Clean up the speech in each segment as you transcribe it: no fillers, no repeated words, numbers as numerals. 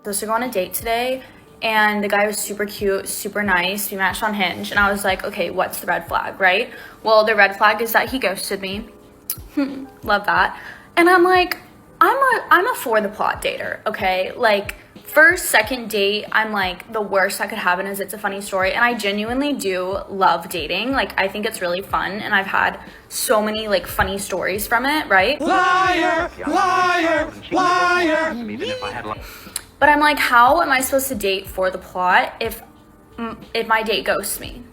supposed to go on a date today, and the guy was super cute, super nice. We matched on Hinge, and I was like, okay, what's the red flag, right? Well, the red flag is that he ghosted me. Love that. And I'm like, I'm a for the plot dater, okay? Like, first, second date, I'm like, the worst that could happen is it's a funny story. And I genuinely do love dating. Like, I think it's really fun, and I've had so many like funny stories from it, right? Liar, liar, liar. But I'm like, how am I supposed to date for the plot if my date ghosts me?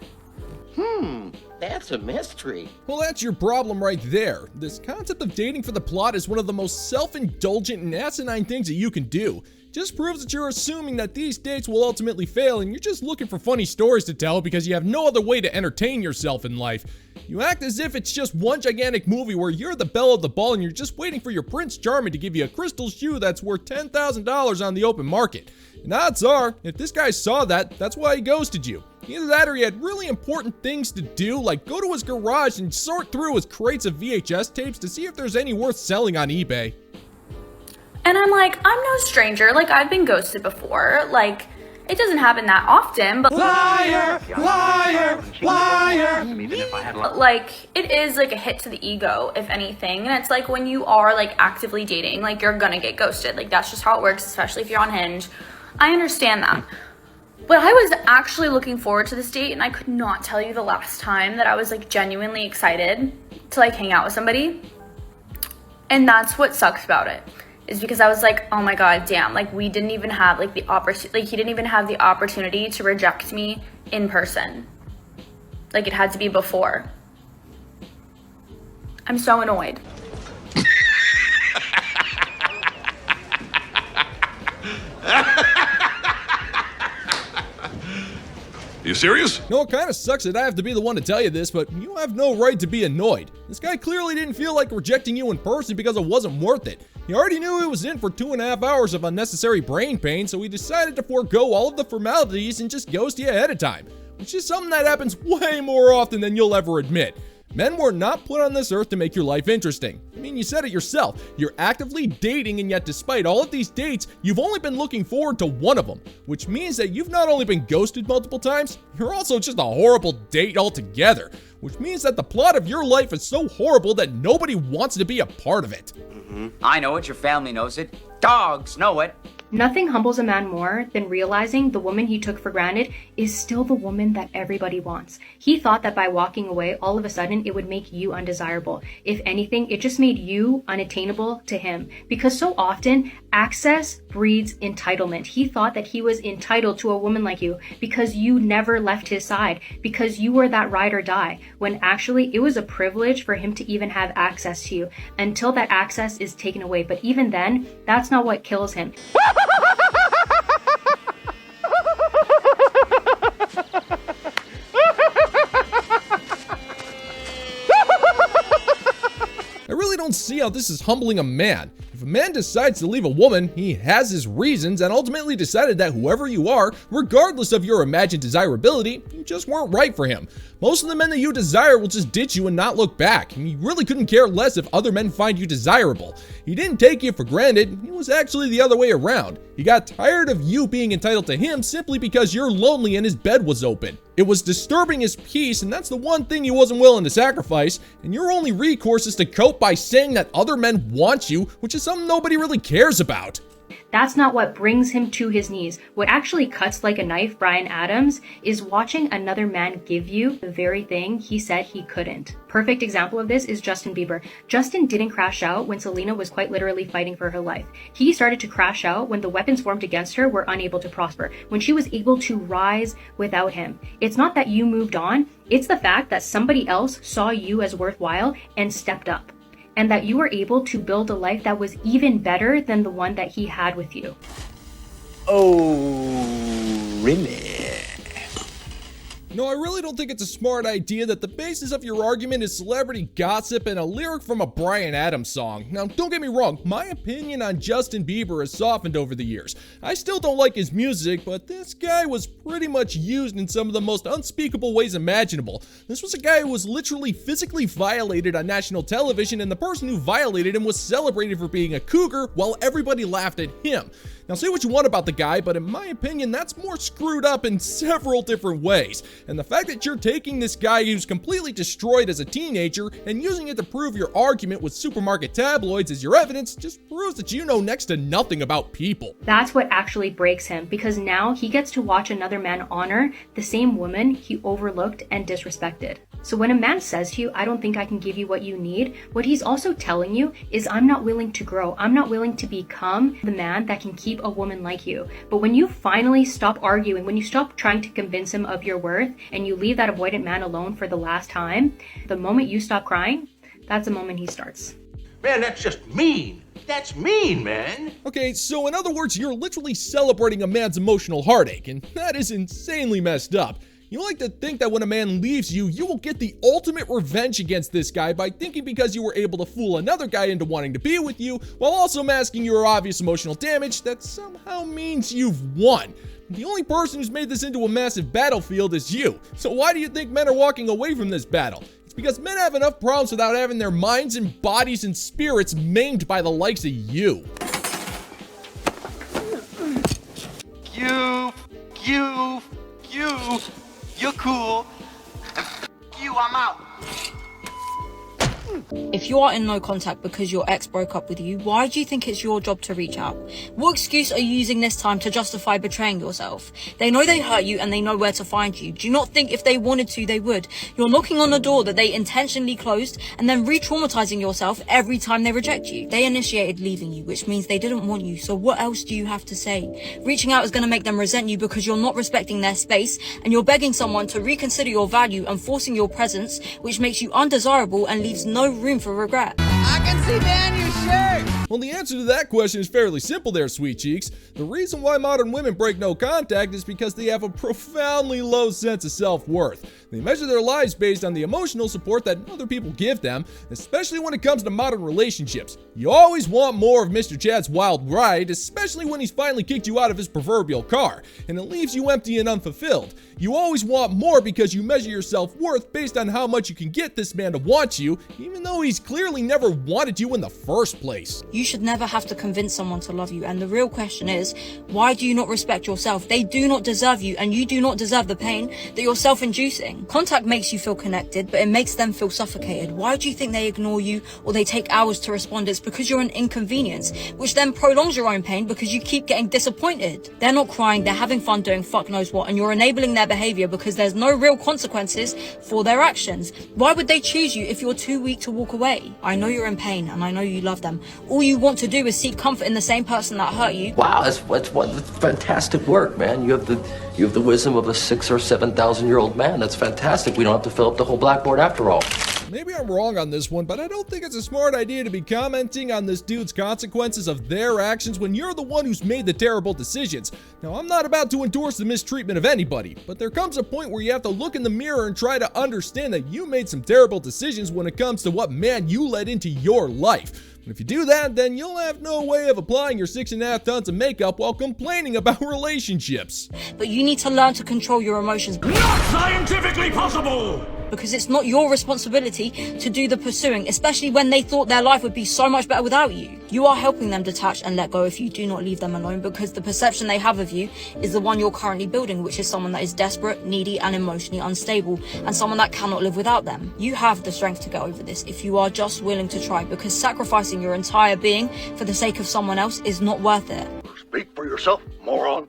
That's a mystery. Well, that's your problem right there. This concept of dating for the plot is one of the most self-indulgent and asinine things that you can do. Just proves that you're assuming that these dates will ultimately fail and you're just looking for funny stories to tell because you have no other way to entertain yourself in life. You act as if it's just one gigantic movie where you're the belle of the ball and you're just waiting for your Prince Charming to give you a crystal shoe that's worth $10,000 on the open market. And odds are, if this guy saw that, that's why he ghosted you. Either that or he had really important things to do, like go to his garage and sort through his crates of VHS tapes to see if there's any worth selling on eBay. And I'm like, I'm no stranger. Like, I've been ghosted before. Like, it doesn't happen that often, but Liar, liar, liar. like, it is like a hit to the ego, if anything. And it's like when you are like actively dating, like you're gonna get ghosted. Like, that's just how it works, especially if you're on Hinge. I understand that. But I was actually looking forward to this date, and I could not tell you the last time that I was like genuinely excited to like hang out with somebody. And that's what sucks about it, is because I was like, oh my god, damn, like we didn't even have like the opportunity, like he didn't even have the opportunity to reject me in person. Like, it had to be before. I'm so annoyed. Are you serious? No, it kind of sucks that I have to be the one to tell you this, but you have no right to be annoyed. This guy clearly didn't feel like rejecting you in person because it wasn't worth it. He already knew he was in for 2.5 hours of unnecessary brain pain, so he decided to forego all of the formalities and just ghost you ahead of time, which is something that happens way more often than you'll ever admit. Men were not put on this earth to make your life interesting. I mean, you said it yourself. You're actively dating, and yet despite all of these dates, you've only been looking forward to one of them, which means that you've not only been ghosted multiple times, you're also just a horrible date altogether, which means that the plot of your life is so horrible that nobody wants to be a part of it. I know it, your family knows it, dogs know it. Nothing humbles a man more than realizing the woman he took for granted is still the woman that everybody wants. He thought that by walking away, all of a sudden, it would make you undesirable. If anything, it just made you unattainable to him. Because so often, access breeds entitlement. He thought that he was entitled to a woman like you because you never left his side, because you were that ride or die, when actually it was a privilege for him to even have access to you until that access is taken away. But even then, that's not what kills him. I really don't see how this is humbling a man. If a man decides to leave a woman, he has his reasons and ultimately decided that whoever you are, regardless of your imagined desirability, you just weren't right for him. Most of the men that you desire will just ditch you and not look back, and he really couldn't care less if other men find you desirable. He didn't take you for granted, it was actually the other way around. He got tired of you being entitled to him simply because you're lonely and his bed was open. It was disturbing his peace, and that's the one thing he wasn't willing to sacrifice, and your only recourse is to cope by saying that other men want you, which is something nobody really cares about. That's not what brings him to his knees. What actually cuts like a knife Bryan Adams is watching another man give you the very thing he said he couldn't. Perfect example of this is Justin Bieber. Justin didn't crash out when Selena was quite literally fighting for her life. He started to crash out when the weapons formed against her were unable to prosper, when she was able to rise without him. It's not that you moved on, it's the fact that somebody else saw you as worthwhile and stepped up, and that you were able to build a life that was even better than the one that he had with you. Oh, really? No, I really don't think it's a smart idea that the basis of your argument is celebrity gossip and a lyric from a Bryan Adams song. Now, don't get me wrong, my opinion on Justin Bieber has softened over the years. I still don't like his music, but this guy was pretty much used in some of the most unspeakable ways imaginable. This was a guy who was literally physically violated on national television, and the person who violated him was celebrated for being a cougar while everybody laughed at him. Now, say what you want about the guy, but in my opinion, that's more screwed up in several different ways. And the fact that you're taking this guy who's completely destroyed as a teenager and using it to prove your argument with supermarket tabloids as your evidence just proves that you know next to nothing about people. That's what actually breaks him, because now he gets to watch another man honor the same woman he overlooked and disrespected. So when a man says to you, I don't think I can give you what you need, what he's also telling you is, I'm not willing to grow. I'm not willing to become the man that can keep a woman like you. But when you finally stop arguing, when you stop trying to convince him of your worth, and you leave that avoidant man alone for the last time, the moment you stop crying, that's the moment he starts. Man, that's just mean. That's mean, man. Okay, so in other words, you're literally celebrating a man's emotional heartache, and that is insanely messed up. You like to think that when a man leaves you, you will get the ultimate revenge against this guy by thinking because you were able to fool another guy into wanting to be with you, while also masking your obvious emotional damage, that somehow means you've won. The only person who's made this into a massive battlefield is you. So why do you think men are walking away from this battle? It's because men have enough problems without having their minds and bodies and spirits maimed by the likes of you. You're cool. I'm out. If you are in no contact because your ex broke up with you, why do you think it's your job to reach out? What excuse are you using this time to justify betraying yourself? They know they hurt you and they know where to find you. Do you not think if they wanted to, they would? You're knocking on a door that they intentionally closed and then re-traumatizing yourself every time they reject you. They initiated leaving you, which means they didn't want you, so what else do you have to say? Reaching out is going to make them resent you because you're not respecting their space and you're begging someone to reconsider your value and forcing your presence, which makes you undesirable and leaves no room for regret. I can see behind your shirt. Well, the answer to that question is fairly simple there, sweet cheeks. The reason why modern women break no contact is because they have a profoundly low sense of self-worth. They measure their lives based on the emotional support that other people give them, especially when it comes to modern relationships. You always want more of Mr. Chad's wild ride, especially when he's finally kicked you out of his proverbial car, and it leaves you empty and unfulfilled. You always want more because you measure your self-worth based on how much you can get this man to want you, even though he's clearly never wanted you in the first place. You should never have to convince someone to love you, and the real question is, why do you not respect yourself? They do not deserve you, and you do not deserve the pain that you're self-inducing. Contact makes you feel connected, but it makes them feel suffocated. Why do you think they ignore you or they take hours to respond? It's because you're an inconvenience, which then prolongs your own pain because you keep getting disappointed. They're not crying, they're having fun doing fuck knows what, and you're enabling their behavior because there's no real consequences for their actions. Why would they choose you if you're too weak to walk away? I know you're in pain and I know you love them. All you want to do is seek comfort in the same person that hurt you. Wow, that's fantastic work, man. You have the wisdom of a 6,000 or 7,000-year-old man. That's fantastic. We don't have to fill up the whole blackboard after all. Maybe I'm wrong on this one, but I don't think it's a smart idea to be commenting on this dude's consequences of their actions when you're the one who's made the terrible decisions. Now, I'm not about to endorse the mistreatment of anybody, but there comes a point where you have to look in the mirror and try to understand that you made some terrible decisions when it comes to what man you let into your life. And if you do that, then you'll have no way of applying your 6.5 tons of makeup while complaining about relationships. But you need to learn to control your emotions. Not scientifically possible! Because it's not your responsibility to do the pursuing, especially when they thought their life would be so much better without you. You are helping them detach and let go if you do not leave them alone, because the perception they have of you is the one you're currently building, which is someone that is desperate, needy, and emotionally unstable, and someone that cannot live without them. You have the strength to get over this if you are just willing to try, because sacrificing your entire being for the sake of someone else is not worth it. Speak for yourself, moron.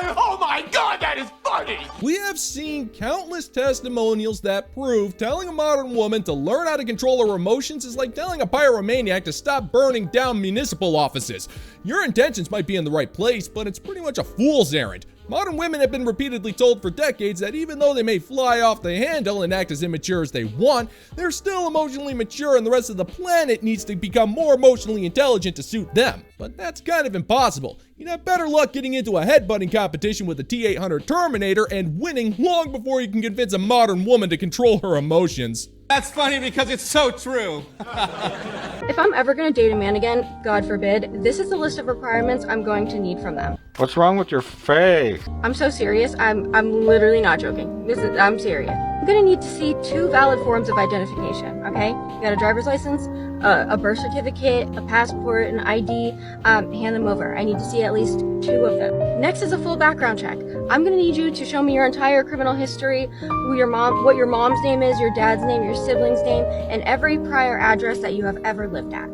Oh my God, that is funny. We have seen countless testimonials that prove telling a modern woman to learn how to control her emotions is like telling a pyromaniac to stop burning down municipal offices. Your intentions might be in the right place, but it's pretty much a fool's errand. Modern women have been repeatedly told for decades that even though they may fly off the handle and act as immature as they want, they're still emotionally mature and the rest of the planet needs to become more emotionally intelligent to suit them. But that's kind of impossible. You'd have better luck getting into a headbutting competition with with a T-800 Terminator and winning long before you can convince a modern woman to control her emotions. That's funny because it's so true. If I'm ever going to date a man again, God forbid, this is the list of requirements I'm going to need from them. What's wrong with your face? I'm so serious. I'm literally not joking. I'm serious. I'm going to need to see 2 valid forms of identification, okay? You got a driver's license, a birth certificate, a passport, an ID. Hand them over. I need to see at least 2 of them. Next is a full background check. I'm going to need you to show me your entire criminal history, what your mom's name is, your dad's name, your sibling's name, and every prior address that you have ever lived at.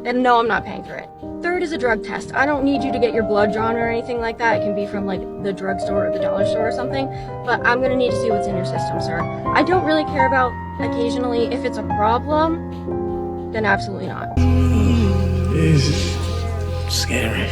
And no, I'm not paying for it. Third is a drug test. I don't need you to get your blood drawn or anything like that. It can be from like the drugstore or the dollar store or something, but I'm gonna need to see what's in your system, sir. I don't really care about occasionally. If it's a problem, then absolutely not. This is scary.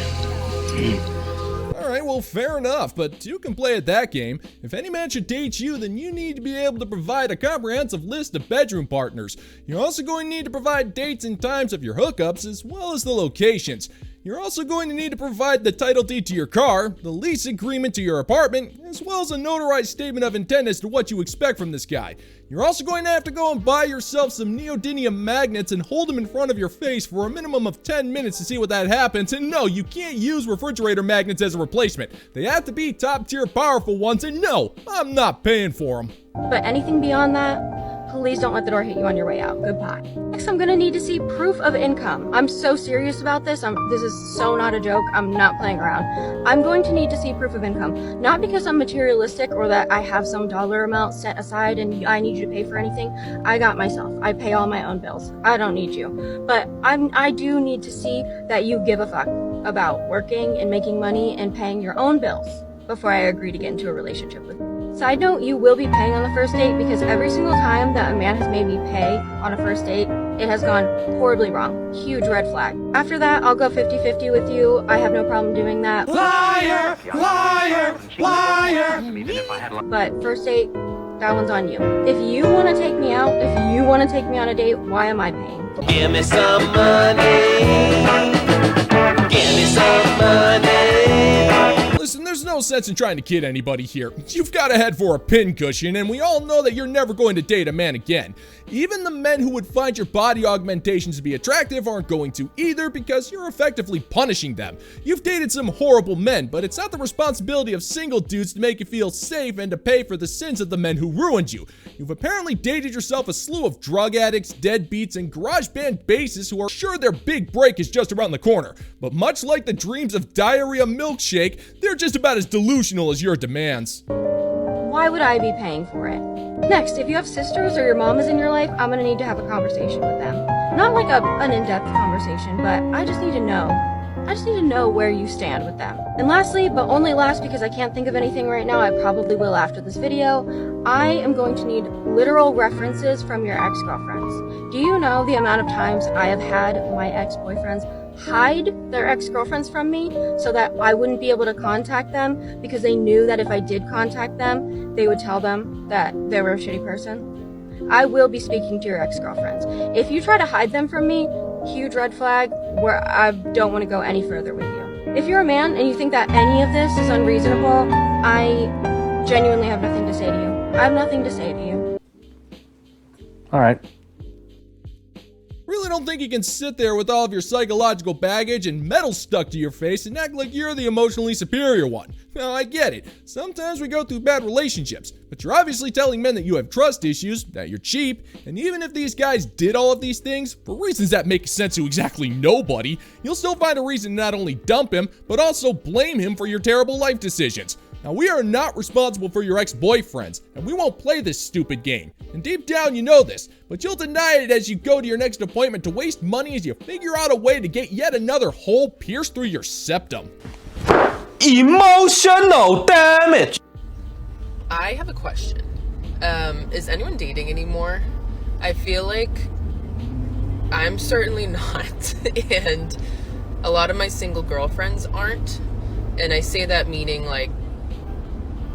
Alright, well, fair enough, but you can play at that game. If any man should date you, then you need to be able to provide a comprehensive list of bedroom partners. You're also going to need to provide dates and times of your hookups, as well as the locations. You're also going to need to provide the title deed to your car, the lease agreement to your apartment, as well as a notarized statement of intent as to what you expect from this guy. You're also going to have to go and buy yourself some neodymium magnets and hold them in front of your face for a minimum of 10 minutes to see what that happens. And no, you can't use refrigerator magnets as a replacement. They have to be top tier powerful ones, and no, I'm not paying for them. But anything beyond that, please don't let the door hit you on your way out. Goodbye. Next, I'm gonna need to see proof of income. I'm so serious about this. This is so not a joke. I'm not playing around. I'm going to need to see proof of income. Not because I'm materialistic or that I have some dollar amount set aside and I need you to pay for anything. I got myself. I pay all my own bills. I don't need you. But I do need to see that you give a fuck about working and making money and paying your own bills before I agree to get into a relationship with you. Side note, you will be paying on the first date because every single time that a man has made me pay on a first date, it has gone horribly wrong. Huge red flag. After that, I'll go 50-50 with you. I have no problem doing that. Liar! Liar! Liar! But first date, that one's on you. If you want to take me out, if you want to take me on a date, why am I paying? Give me some money. Give me some money. Listen, there's no sense in trying to kid anybody here. You've got to head for a pincushion, and we all know that you're never going to date a man again. Even the men who would find your body augmentations to be attractive aren't going to either because you're effectively punishing them. You've dated some horrible men, but it's not the responsibility of single dudes to make you feel safe and to pay for the sins of the men who ruined you. You've apparently dated yourself a slew of drug addicts, deadbeats, and garage band bassists who are sure their big break is just around the corner. But much like the dreams of diarrhea milkshake, they're just about as delusional as your demands. Why would I be paying for it? Next, if you have sisters or your mom is in your life, I'm gonna need to have a conversation with them. Not like an in-depth conversation, but I just need to know. I just need to know where you stand with them. And lastly, but only last because I can't think of anything right now, I probably will after this video, I am going to need literal references from your ex-girlfriends. Do you know the amount of times I have had my ex-boyfriends hide their ex-girlfriends from me so that I wouldn't be able to contact them because they knew that if I did contact them, they would tell them that they were a shitty person? I will be speaking to your ex-girlfriends. If you try to hide them from me, huge red flag where I don't want to go any further with you. If you're a man and you think that any of this is unreasonable, I genuinely have nothing to say to you. I have nothing to say to you. All right. Really don't think you can sit there with all of your psychological baggage and metal stuck to your face and act like you're the emotionally superior one. Now, I get it. Sometimes we go through bad relationships, but you're obviously telling men that you have trust issues, that you're cheap, and even if these guys did all of these things, for reasons that make sense to exactly nobody, you'll still find a reason to not only dump him, but also blame him for your terrible life decisions. Now, we are not responsible for your ex-boyfriends, and we won't play this stupid game. And deep down, you know this, but you'll deny it as you go to your next appointment to waste money as you figure out a way to get yet another hole pierced through your septum. Emotional damage. I have a question. Is anyone dating anymore? I feel like I'm certainly not, and a lot of my single girlfriends aren't. And I say that meaning like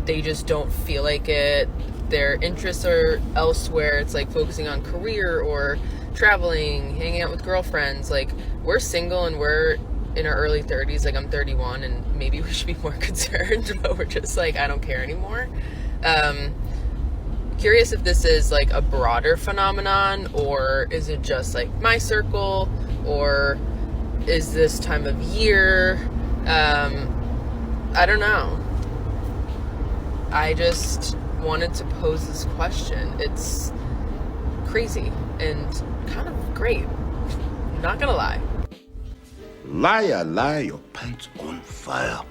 they just don't feel like it. Their interests are elsewhere. It's like focusing on career or traveling, hanging out with girlfriends. Like, we're single and we're in our early 30s, like I'm 31, and maybe we should be more concerned, but we're just like, I don't care anymore. Curious if this is like a broader phenomenon, or is it just like my circle, or is this time of year? I don't know. I just wanted to pose this question. It's crazy and kind of great. Not gonna lie. Liar, your pants on fire.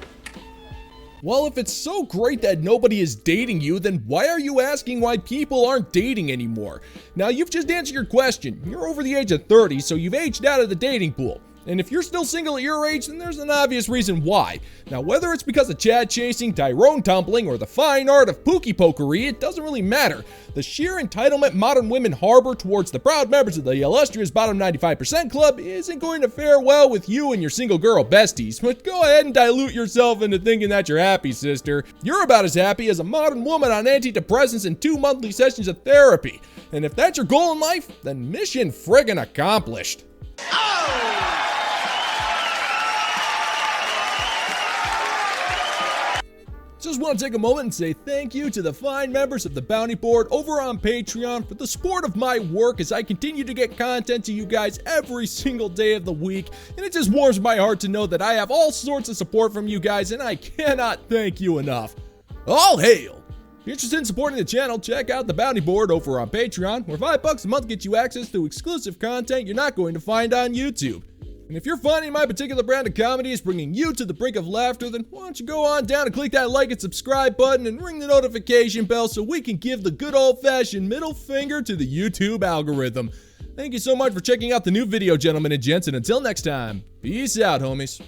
Well, if it's so great that nobody is dating you, then why are you asking why people aren't dating anymore? Now, you've just answered your question. You're over the age of 30, so you've aged out of the dating pool. And if you're still single at your age, then there's an obvious reason why. Now, whether it's because of Chad chasing, Tyrone tumbling, or the fine art of pookie pokery, it doesn't really matter. The sheer entitlement modern women harbor towards the proud members of the illustrious bottom 95% club isn't going to fare well with you and your single girl besties. But go ahead and dilute yourself into thinking that you're happy, sister. You're about as happy as a modern woman on antidepressants and 2 monthly sessions of therapy. And if that's your goal in life, then mission friggin' accomplished. Just want to take a moment and say thank you to the fine members of the Bounty Board over on Patreon for the support of my work as I continue to get content to you guys every single day of the week, and it just warms my heart to know that I have all sorts of support from you guys, and I cannot thank you enough. All hail! If you're interested in supporting the channel, check out the Bounty Board over on Patreon, where $5 a month gets you access to exclusive content you're not going to find on YouTube. And if you're finding my particular brand of comedy is bringing you to the brink of laughter, then why don't you go on down and click that like and subscribe button and ring the notification bell so we can give the good old-fashioned middle finger to the YouTube algorithm. Thank you so much for checking out the new video, gentlemen and gents, and until next time, peace out, homies.